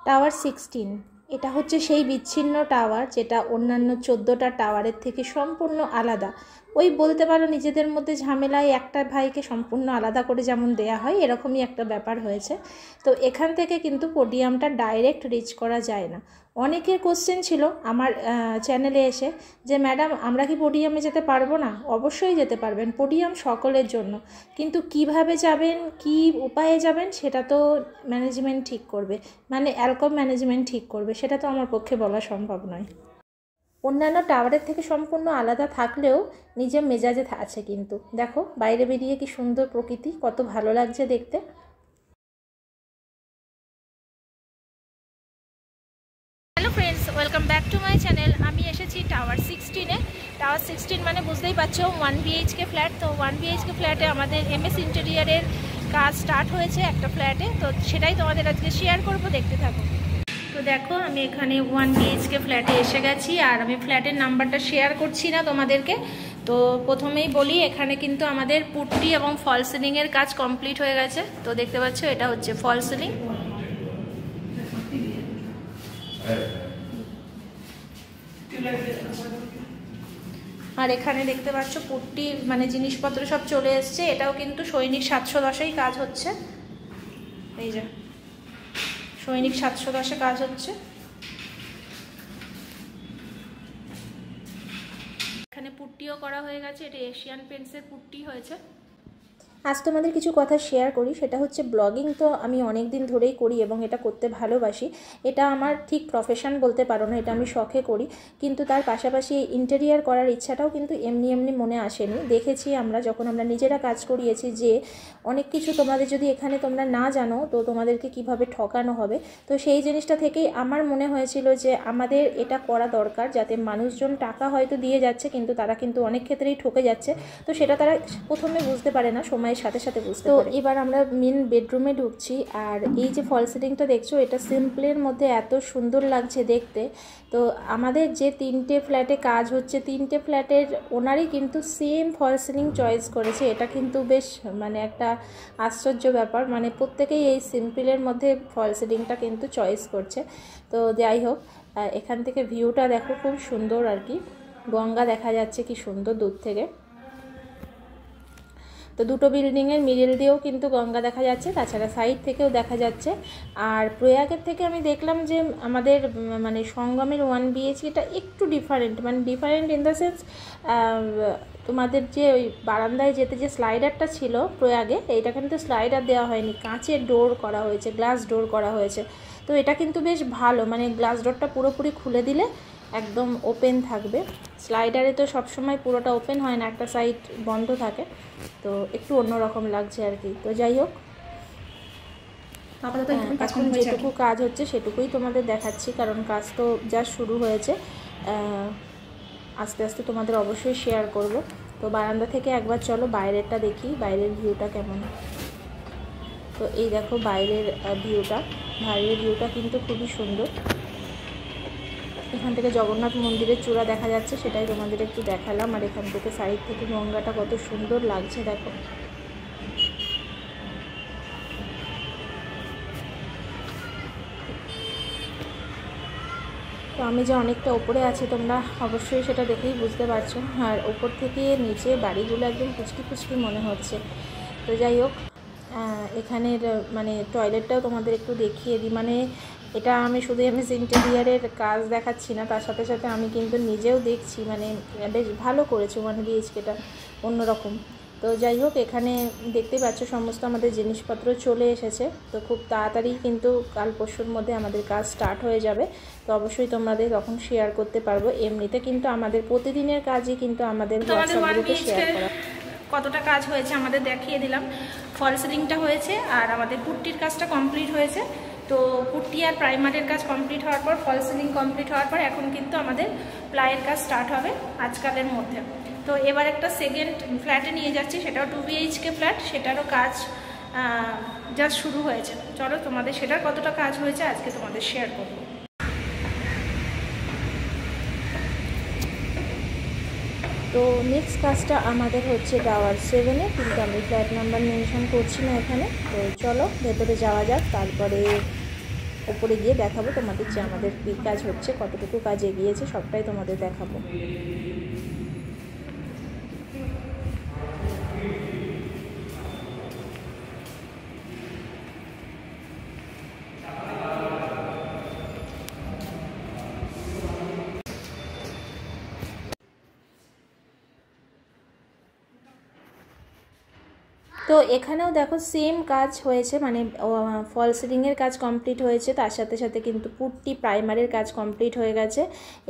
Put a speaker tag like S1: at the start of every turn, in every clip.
S1: Tower 16 এটা হচ্ছে সেই বিচ্ছিন্ন টাওয়ার যেটা অন্যান্য 14টা টাওয়ারের থেকে সম্পূর্ণ আলাদা। ওই বলতে পারো নিজেদের মধ্যে ঝামেলায় একটা ভাইকে সম্পূর্ণ আলাদা করে যেমন দেয়া হয়, এরকমই একটা ব্যাপার হয়েছে। তো এখান থেকে কিন্তু পোডিয়ামটা ডাইরেক্ট রিচ করা যায় না। অনেকের কোশ্চেন ছিল আমার চ্যানেলে এসে যে ম্যাডাম আমরা কি পোডিয়ামে যেতে পারবো না? অবশ্যই যেতে পারবেন, পোডিয়াম সকলের জন্য, কিন্তু কিভাবে যাবেন, কি উপায়ে যাবেন সেটা তো ম্যানেজমেন্ট ঠিক করবে, মানে অ্যালকম ম্যানেজমেন্ট ঠিক করবে, সেটা তো আমার পক্ষে বলা সম্ভব নয়। অন্যান্য টাওয়ারের থেকে সম্পূর্ণ আলাদা থাকলেও নিজের মেজাজে আছে। কিন্তু দেখো বাইরে বেরিয়ে কি সুন্দর প্রকৃতি, কত ভালো লাগছে দেখতে। Hello friends, welcome back to my channel. আমি এসেছি টাওয়ার 16-এ। টাওয়ার 16 মানে বুঝতেই পারছো 1 BHK ফ্ল্যাট। তো 1 BHK ফ্ল্যাটে আমাদের MS ইন্টেরিয়ারের কাজ স্টার্ট হয়েছে একটা ফ্ল্যাটে, তো সেটাই তোমাদের আজকে শেয়ার করবো, দেখতে থাকো। তো দেখো আমি এখানে 1 BHK ফ্ল্যাটে এসে গেছি, আর আমি ফ্ল্যাটের নাম্বারটা শেয়ার করছি না তোমাদেরকে। তো প্রথমেই বলি, এখানে কিন্তু আমাদের পুট্টি এবং ফল সিলিংয়ের কাজ কমপ্লিট হয়ে গেছে। তো দেখতে পাচ্ছ এটা হচ্ছে ফল সিলিং, আর এখানে দেখতে পাচ্ছ পুট্টি মানে জিনিসপত্র সব চলে এসছে। এটাও কিন্তু সৈনিক 710-এই কাজ হচ্ছে। এই যে সৈনিক 710-এ কাজ হচ্ছে। এখানে পুট্টিও করা হয়ে গেছে, এটা এশিয়ান পেন্টসের পুট্টি হয়েছে। আজ তোমাদের কিছু কথা শেয়ার করি, সেটা হচ্ছে ব্লগিং তো আমি অনেক দিন ধরেই করি এবং এটা করতে ভালোবাসি। এটা আমার ঠিক প্রফেশন বলতে পারো না, এটা আমি শখে করি। কিন্তু তার পাশাপাশি ইন্টেরিয়ার করার ইচ্ছাটাও কিন্তু এমনি এমনি মনে আসেনি। দেখেছি আমরা যখন আমরা নিজেরা কাজ করিয়েছি যে অনেক কিছু তোমাদের যদি এখানে তোমরা না জানো তো তোমাদেরকে কিভাবে ঠকানো হবে। তো সেই জিনিসটা থেকেই আমার মনে হয়েছিল যে আমাদের এটা করা দরকার, যাতে মানুষজন টাকা হয়তো দিয়ে যাচ্ছে কিন্তু তারা কিন্তু অনেক ক্ষেত্রেই ঠকে যাচ্ছে। তো সেটা তারা প্রথমে বুঝতে পারে না, সময়ের সাথে সাথে বুঝতে পারে। তো এবার আমরা মেন বেডরুমে ঢুকছি, আর এই যে ফল সিলিংটা দেখছো এটা সিম্পলের মধ্যে এত সুন্দর লাগছে দেখতে। তো আমাদের যে 3টে ফ্ল্যাটে কাজ হচ্ছে, 3টে ফ্ল্যাটের ওনারই কিন্তু সেম ফল সিলিং চয়েস করেছে। এটা কিন্তু বেশ মানে একটা আশ্চর্য ব্যাপার, মানে প্রত্যেকেই এই সিম্পলের মধ্যে ফল সিলিংটা কিন্তু চয়েস করছে। তো যাই হোক, এখান থেকে ভিউটা দেখো খুব সুন্দর আর কি, গঙ্গা দেখা যাচ্ছে কি সুন্দর দূর থেকে। তো দুটো বিল্ডিংয়ের মিডল দিয়েও কিন্তু গঙ্গা দেখা যাচ্ছে, তাছাড়া সাইড থেকেও দেখা যাচ্ছে। আর প্রয়াগের থেকে আমি দেখলাম যে আমাদের মানে সঙ্গমের 1 BHKটা একটু ডিফারেন্ট, মানে ডিফারেন্ট ইন দ্য সেন্স তোমাদের যে ওই বারান্দায় যেতে যে স্লাইডারটা ছিল প্রয়াগে, এইটা কিন্তু স্লাইডার দেওয়া হয়নি, কাঁচের ডোর করা হয়েছে, গ্লাস ডোর করা হয়েছে। তো এটা কিন্তু বেশ ভালো, মানে গ্লাস ডোরটা পুরোপুরি খুলে দিলে একদম ওপেন থাকবে। স্লাইডারে তো সবসময় পুরোটা ওপেন হয় না, একটা সাইড বন্ধ থাকে, তো একটু অন্যরকম লাগছে আর কি। তো যাই হোক, এখন যেটুকু কাজ হচ্ছে সেটুকুই তোমাদের দেখাচ্ছি, কারণ কাজ তো যা শুরু হয়েছে, আস্তে আস্তে তোমাদের অবশ্যই শেয়ার করব। তো বারান্দা থেকে একবার চলো বাইরেরটা দেখি, বাইরের ভিউটা কেমন। তো এই দেখো বাইরের ভিউটা কিন্তু খুবই সুন্দর। এখান থেকে জগন্নাথ মন্দিরের চূড়া দেখা যাচ্ছে, সেটাই তোমাদের একটু দেখালাম। আর এখান থেকে সাইড থেকে গঙ্গাটা কত সুন্দর লাগছে দেখো। তো আমি যে অনেকটা ওপরে আছি তোমরা অবশ্যই সেটা দেখেই বুঝতে পারছো, আর ওপর থেকে নিচে বাড়িগুলো একদম পুচকি পুচকি মনে হচ্ছে। তো যাই হোক, এখানের মানে টয়লেটটাও তোমাদের একটু দেখিয়ে দিই। মানে এটা আমি শুধু MS ইন্টেরিয়ারের কাজ দেখাচ্ছি না, তার সাথে সাথে আমি কিন্তু নিজেও দেখছি, মানে বেশ ভালো করেছে 1 BHKটা, অন্যরকম। তো যাই হোক, এখানে দেখতে পাচ্ছ সমস্ত আমাদের জিনিসপত্র চলে এসেছে। তো খুব তাড়াতাড়ি কিন্তু কাল পরশুর মধ্যে আমাদের কাজ স্টার্ট হয়ে যাবে। তো অবশ্যই তোমাদের তখন শেয়ার করতে পারবো। এমনিতে কিন্তু আমাদের প্রতিদিনের কাজই কিন্তু আমাদের হোয়াটসঅ্যাপ গ্রুপে শেয়ার করা। কতটা কাজ হয়েছে আমাদের দেখিয়ে দিলাম। ফল সিলিংটা হয়েছে আর আমাদের পুট্টির কাজটা কমপ্লিট হয়েছে। তো পুট্টি আর প্রাইমারের কাজ কমপ্লিট হওয়ার পর, ফল সিলিং কমপ্লিট হওয়ার পর এখন কিন্তু আমাদের প্লাইয়ের কাজ স্টার্ট হবে আজকালের মধ্যে। তো এবার একটা সেকেন্ড ফ্ল্যাটে নিয়ে যাচ্ছি, সেটাও 2 BHK ফ্ল্যাট, সেটারও কাজ জাস্ট শুরু হয়েছে। চলো তোমাদের সেটার কতটা কাজ হয়েছে আজকে তোমাদের শেয়ার করব। তো নেক্সট কাজটা আমাদের হচ্ছে টাওয়ার 7-এ, কিন্তু আমি ফ্ল্যাট নাম্বার মেনশন করছি না এখানে। তো চলো ভেতরে যাওয়া যাক, তারপরে ওপরে গিয়ে দেখাবো তোমাদের যে আমাদের কী কাজ হচ্ছে, কতটুকু কাজ এগিয়েছে সবটাই তোমাদের দেখাবো। তো এখানেও দেখো সেম কাজ হয়েছে, মানে ফল সিলিংয়ের কাজ কমপ্লিট হয়েছে, তার সাথে সাথে কিন্তু পুট্টি প্রাইমারের কাজ কমপ্লিট হয়ে গেছে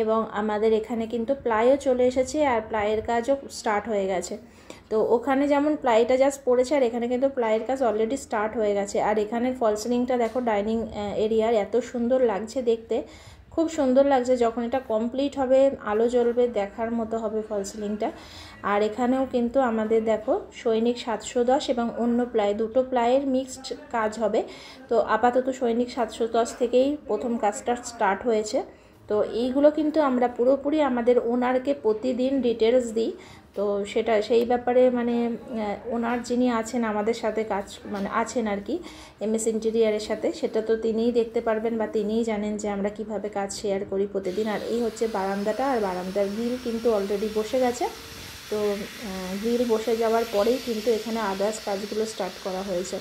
S1: এবং আমাদের এখানে কিন্তু প্লাইও চলে এসেছে আর প্লাইয়ের কাজও স্টার্ট হয়ে গেছে। তো ওখানে যেমন প্লাইটা জাস্ট পড়েছে আর এখানে কিন্তু প্লাইয়ের কাজ অলরেডি স্টার্ট হয়ে গেছে। আর এখানের ফল সিলিংটা দেখো ডাইনিং এরিয়ার এত সুন্দর লাগছে দেখতে, খুব সুন্দর লাগছে। যখন এটা কমপ্লিট হবে আলো জ্বলবে, দেখার মতো হবে ফল সিলিংটা। আর এখানেও কিন্তু আমাদের দেখো সৈনিক 710 এবং অন্য প্লাই, দুটো প্লাইয়ের মিক্সড কাজ হবে। তো আপাতত সৈনিক 710 থেকেই প্রথম কাজটা স্টার্ট হয়েছে। তো এইগুলো কিন্তু আমরা পুরোপুরি আমাদের ওনারকে প্রতিদিন ডিটেলস দিই। তো সেটা সেই ব্যাপারে মানে ওনার যিনি আছেন আমাদের সাথে কাজ মানে আছেন আর কি MS ইন্টেরিয়ারের সাথে, সেটা তো তিনিই দেখতে পারবেন বা তিনিই জানেন যে আমরা কিভাবে কাজ শেয়ার করি প্রতিদিন। আর এই হচ্ছে বারান্দাটা, আর বারান্দার গ্রিল কিন্তু অলরেডি বসে গেছে। তো গ্রিল বসে যাওয়ার পরেই কিন্তু এখানে আদার্স কাজগুলো স্টার্ট করা হয়েছে।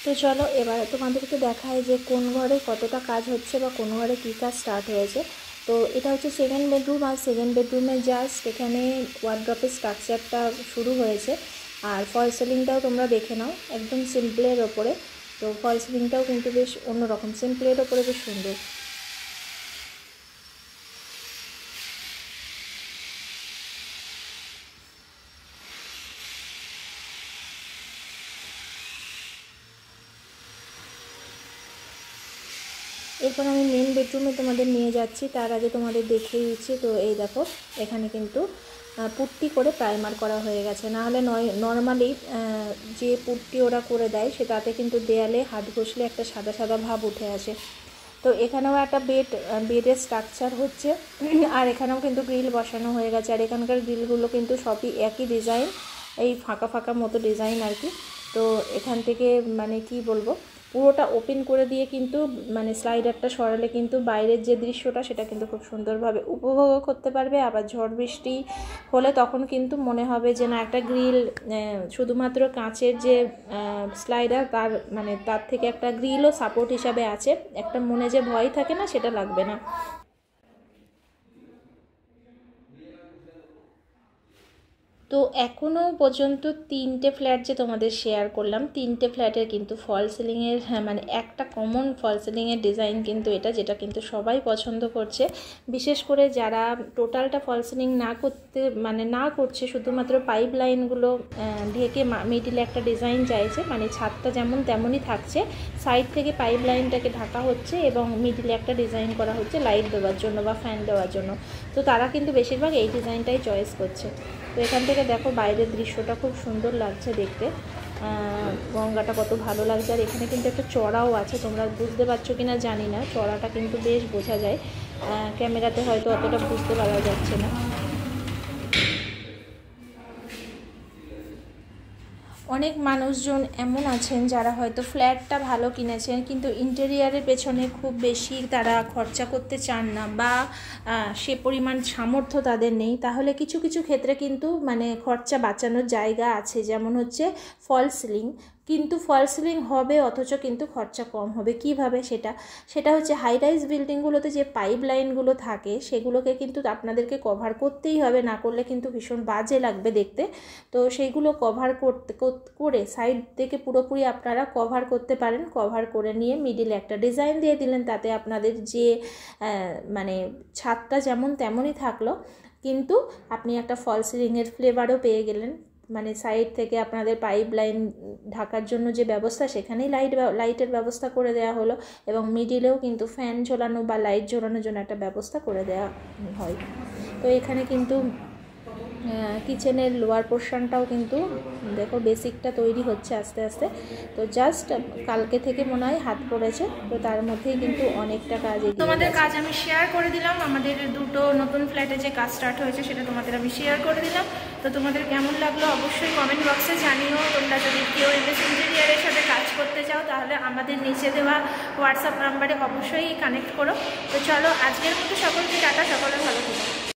S1: তো চলো এবার তোমাদেরকে দেখায় যে কোন ঘরে কতটা কাজ হচ্ছে বা কোন ঘরে কী কাজ স্টার্ট হয়েছে। তো এটা হচ্ছে সেকেন্ড বেডরুম, আর সেকেন্ড বেডরুমে জাস্ট এখানে ওয়ার্ড্রপের স্ট্রাকচারটা শুরু হয়েছে। আর ফল সিলিংটাও তোমরা দেখে নাও, একদম সিম্পলের ওপরে। তো ফল সিলিংটাও কিন্তু বেশ অন্যরকম, সিম্পলের ওপরে বেশ সুন্দর। এরপর আমি মেন বেডরুমে তোমাদের নিয়ে যাচ্ছি, তার আগে তোমাদের দেখিয়ে দিচ্ছি। তো এই দেখো এখানে কিন্তু পুট্টি করে প্রাইমার করা হয়ে গেছে। নাহলে নর্মালি যে পুট্টি ওরা করে দেয় সেটাতে কিন্তু দেয়ালে হাত ঘষলে একটা সাদা সাদা ভাব উঠে আসে। তো এখানেও একটা বেডের স্ট্রাকচার হচ্ছে, আর এখানেও কিন্তু গ্রিল বসানো হয়ে গেছে। আর এখানকার গ্রিলগুলো কিন্তু সবই একই ডিজাইন, এই ফাঁকা ফাঁকা মতো ডিজাইন আর কি। তো এখান থেকে মানে কি বলবো, পুরোটা ওপেন করে দিয়ে কিন্তু মানে স্লাইডারটা সরালে কিন্তু বাইরের যে দৃশ্যটা সেটা কিন্তু খুব সুন্দরভাবে উপভোগ করতে পারবে। আবার ঝড় বৃষ্টি হলে তখন কিন্তু মনে হবে যে না একটা গ্রিল, শুধুমাত্র কাঁচের যে স্লাইডার তার মানে তার থেকে একটা গ্রিলও সাপোর্ট হিসাবে আছে, একটা মনে যে ভয় থাকে না সেটা লাগবে না। তো এখনও পর্যন্ত 3টে ফ্ল্যাট যে তোমাদের শেয়ার করলাম, 3টে ফ্ল্যাটের কিন্তু ফল সিলিংয়ের মানে একটা কমন ফল সিলিংয়ের ডিজাইন কিন্তু এটা, যেটা কিন্তু সবাই পছন্দ করছে। বিশেষ করে যারা টোটালটা ফল সিলিং না করছে, শুধুমাত্র পাইপ লাইনগুলো ঢেকে মিডিলে একটা ডিজাইন চাইছে, মানে ছাদটা যেমন তেমনই থাকছে, সাইড থেকে পাইপ লাইনটাকে ঢাকা হচ্ছে এবং মিডিলে একটা ডিজাইন করা হচ্ছে লাইট দেওয়ার জন্য বা ফ্যান দেওয়ার জন্য। তো তারা কিন্তু বেশিরভাগ এই ডিজাইনটাই চয়েস করছে। তো এখান থেকে দেখো বাইরের দৃশ্যটা খুব সুন্দর লাগছে দেখতে, গঙ্গাটা কত ভালো লাগছে। আর এখানে কিন্তু একটা চড়াও আছে, তোমরা বুঝতে পারছো কি না জানি না, চড়াটা কিন্তু বেশ বোঝা যায়, ক্যামেরাতে হয়তো অতটা বুঝতে পারা যাচ্ছে না। অনেক মানুষজন এমন আছেন যারা হয়তো ফ্ল্যাটটা ভালো কিনেছেন কিন্তু ইন্টেরিয়ারের পেছনে খুব বেশি তারা খরচা করতে চান না বা সে পরিমাণ সামর্থ্য তাদের নেই। তাহলে কিছু কিছু ক্ষেত্রে কিন্তু মানে খরচা বাঁচানোর জায়গা আছে, যেমন হচ্ছে ফল সিলিং। কিন্তু ফল সিলিং হবে অথচ কিন্তু খরচা কম হবে। কিভাবে সেটা হচ্ছে হাই রাইজ বিল্ডিংগুলোতে যে পাইপ লাইনগুলো থাকে সেগুলোকে কিন্তু আপনাদেরকে কভার করতেই হবে, না করলে কিন্তু ভীষণ বাজে লাগবে দেখতে। তো সেইগুলো কভার করে সাইড থেকে পুরোপুরি আপনারা কভার করতে পারেন। কভার করে নিয়ে মিডিলে একটা ডিজাইন দিয়ে দিলেন, তাতে আপনাদের যে মানে ছাদটা যেমন তেমনই থাকলো, কিন্তু আপনি একটা ফল সিলিংয়ের ফ্লেভারও পেয়ে গেলেন। মানে সাইড থেকে আপনাদের পাইপ লাইন ঢাকার জন্য যে ব্যবস্থা, সেখানেই লাইটের ব্যবস্থা করে দেওয়া হলো এবং মিডিলেও কিন্তু ফ্যান ঝোলানো বা লাইট ঝোলানোর জন্য একটা ব্যবস্থা করে দেওয়া হয়। তো এখানে কিন্তু কিচেনের লোয়ার পোর্শনটাও কিন্তু দেখো বেসিকটা তৈরি হচ্ছে আস্তে আস্তে। তো জাস্ট কালকে থেকে মনে হয় হাত পড়েছে, তো তার মধ্যেই কিন্তু অনেকটা কাজ। তোমাদের কাজ আমি শেয়ার করে দিলাম, আমাদের দুটো নতুন ফ্ল্যাটে যে কাজ স্টার্ট হয়েছে সেটা তোমাদের আমি শেয়ার করে দিলাম। তো তোমাদের কেমন লাগলো অবশ্যই কমেন্ট বক্সে জানিও। তোমরা যদি কেউ এমএস ইঞ্জিনিয়ারের সাথে কাজ করতে চাও তাহলে আমাদের নিচে দেওয়া হোয়াটসঅ্যাপ নাম্বারে অবশ্যই কানেক্ট করো। তো চলো আজকের মতো সকলকে টাটা, সকলে ভালো থেকো।